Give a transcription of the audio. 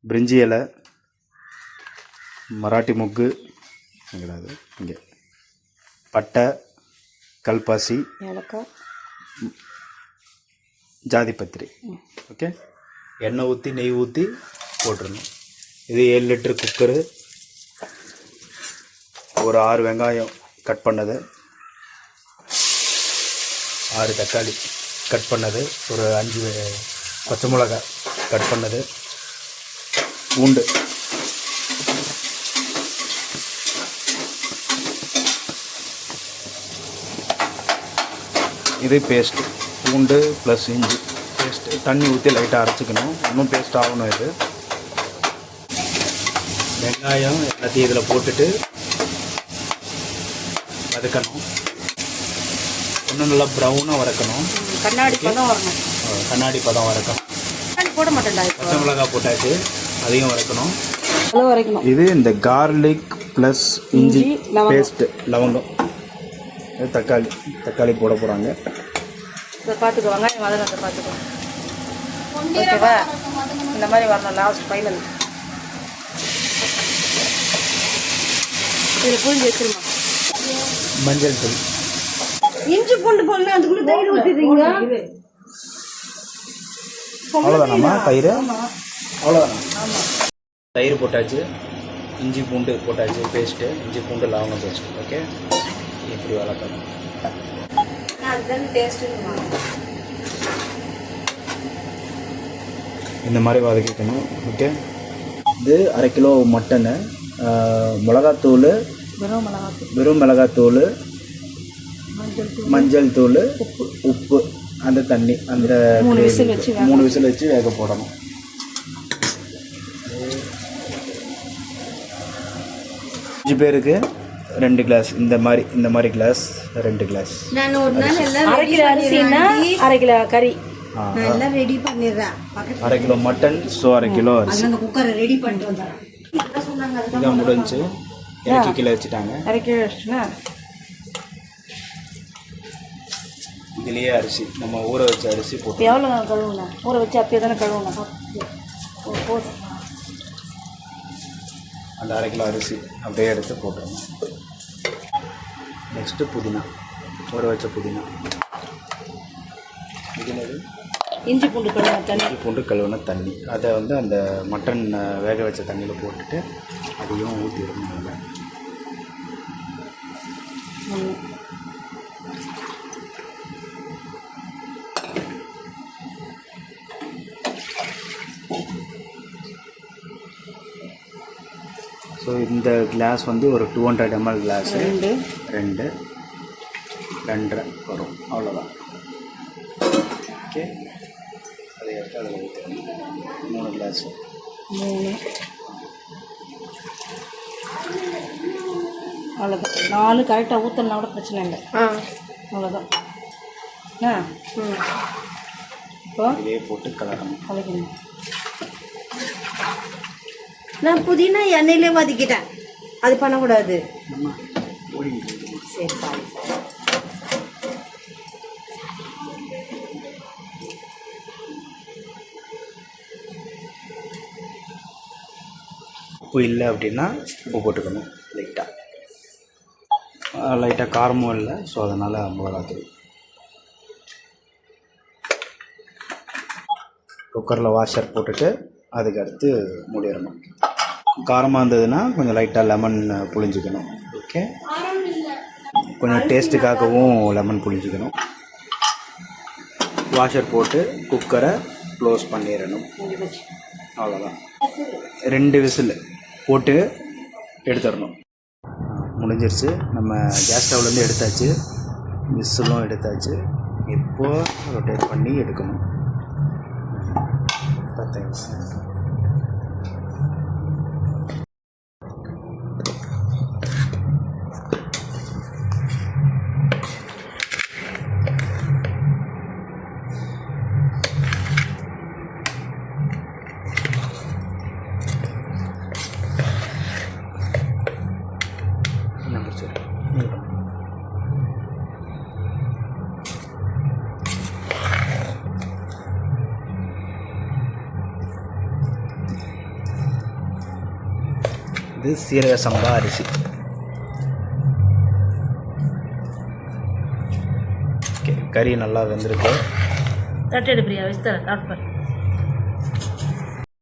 பிரிஞ்சி இலை, மராட்டி மொக்கு, கிடையாது இங்கே பட்டை, கல்பாசி, ஏலக்காய், ஜாதிபத்திரி. ஓகே, எண்ணெய் ஊற்றி நெய் ஊற்றி போட்டுருணும். இது 7 லிட்டர் குக்கரு. ஒரு 6 வெங்காயம் கட் பண்ணது, 6 தக்காளி கட் பண்ணது, ஒரு 5 பச்சை மிளகாய் கட் பண்ணது, பூண்டு, இது பேஸ்ட்டு, பூண்டு ப்ளஸ் இஞ்சி பேஸ்ட்டு. தண்ணி ஊற்றி லைட்டாக அரைச்சிக்கணும், இன்னும் பேஸ்ட் ஆகணும். இது வெங்காயம் எல்லாத்தையும் இதில் போட்டுட்டு வதக்கணும். இன்னும் நல்லா ப்ரௌனாக வதக்கணும், கண்ணாடி பதம் வரணும். கண்ணாடி பதம் வதக்கணும். போட மாட்டேன்டா, பச்சை மிளகாய் போட்டாச்சு, அதையும் வதக்கணும். வரைக்கணும். இது இந்த கார்லிக் ப்ளஸ் இஞ்சி பேஸ்ட்டு, லவங்கம், தக்காளி போட போகிறாங்க. இதை பார்த்துக்கோ, வெங்காயம் வதங்கத்தை பார்த்துக்கோ. ஓகேவா? இந்த மாதிரி வரணும் லாஸ்ட் ஃபைனல். இதில் புரிஞ்சு வச்சிருமா. மஞ்சள் தூள், இஞ்சி பூண்டு போடணும், அதுக்குள்ளே தயிர் ஊற்றிடுறீங்க. அவ்வளோதானாம்மா தயிர்? அவ்வளோதானா? தயிர் போட்டாச்சு, இஞ்சி பூண்டு போட்டாச்சு பேஸ்ட்டு, இஞ்சி பூண்டு லவங்கம் பேஸ்ட்டு. ஓகே, இப்படி வளர்க்கணும். இந்த மாதிரி வதக்கிக்கணும். ஓகே, இது 1/2 கிலோ மட்டனு, மிளகாத்தூள், வெறும் மிளகாத்தூள், மஞ்சள் தூள், உப்பு, அந்த தண்ணி, அந்த 3 விசில் வச்சு வேக போடணும். 5 பேருக்கு 2 கிளாஸ், இந்த மாதிரி கிளாஸ் 2 கிளாஸ். நான் ஒரு நாள் எல்லாம் 1/2 கிலோ அரிசினா 1/2 கிலோ கறி நான் எல்லாம் ரெடி பண்ணிடுறேன். 1/2 கிலோ மட்டன், ஸோ 1/2 கிலோ அரிசி. அந்த குக்கரை ரெடி பண்ணிட்டு வந்துடுறேன். இதான் முடிஞ்சு, இறக்கி கீழே வச்சுட்டாங்க. 1/2 கிலோ வச்சுனா இதுலேயே அரிசி, நம்ம ஊற வச்ச அரிசி போட்டு. எவ்வளோ நான் கழுவுனேன்? ஊற வச்சு அப்படியே தானே கழுவுனேன். அந்த 1/2 கிலோ அரிசி அப்படியே எடுத்து போட்டுருணும். நெக்ஸ்ட்டு புதினா, ஊற வச்ச புதினா. இதுனது இஞ்சி பூண்டு கழுவுன தண்ணி, இஞ்சி பூண்டு கழுவுன தண்ணி. அதை வந்து அந்த மட்டன் வேக வச்ச தண்ணியில் போட்டுட்டு அதையும் ஊற்றிடணும். ஸோ இந்த கிளாஸ் வந்து ஒரு 200 ml கிளாஸு, 2.5 வரும், அவ்வளோதான். ஓகே, அதை எடுத்து அதில் ஊற்றணும். 3 கிளாஸு, 3, அவ்வளோதான். 4 கரெக்டாக ஊற்றனா கூட பிரச்சனை இல்லை. அவ்வளோதான். இப்போ இதே போட்டு கலக்கணும். கலக்கணும். நான் புதினா எண்ணெயிலே வதக்கிட்டேன், அது பண்ணக்கூடாது. சரி, சாரி. உப்பு இல்லை அப்படின்னா உப்பு போட்டுக்கணும். லைட்டாக காரமும் இல்லை, ஸோ அதனால் மிளகாத்தூள். குக்கரில் வாஷர் போட்டுட்டு அதுக்கு அடுத்து மூடிடணும். காரமாக இருந்ததுன்னா கொஞ்சம் லைட்டாக லெமன் புழிஞ்சிக்கணும். ஓகே, கொஞ்சம் டேஸ்ட்டுக்காகவும் லெமன் புழிஞ்சிக்கணும். வாஷர் போட்டு குக்கரை க்ளோஸ் பண்ணிடணும். அவ்வளோதான். 2 விசில் போட்டு எடுத்துடணும். முடிஞ்சிருச்சு. நம்ம கேஸ் ஸ்டவ்லேருந்து எடுத்தாச்சு, விசிலும் எடுத்தாச்சு. இப்போது ரொட்டேட் பண்ணி எடுக்கணும். பார்த்தீங்களா? இது சீரக சம்பா அரிசி. ஓகே, கறி நல்லா வெந்திருக்கு. தட்டு எடு பிரியா, வச்சு தரேன்.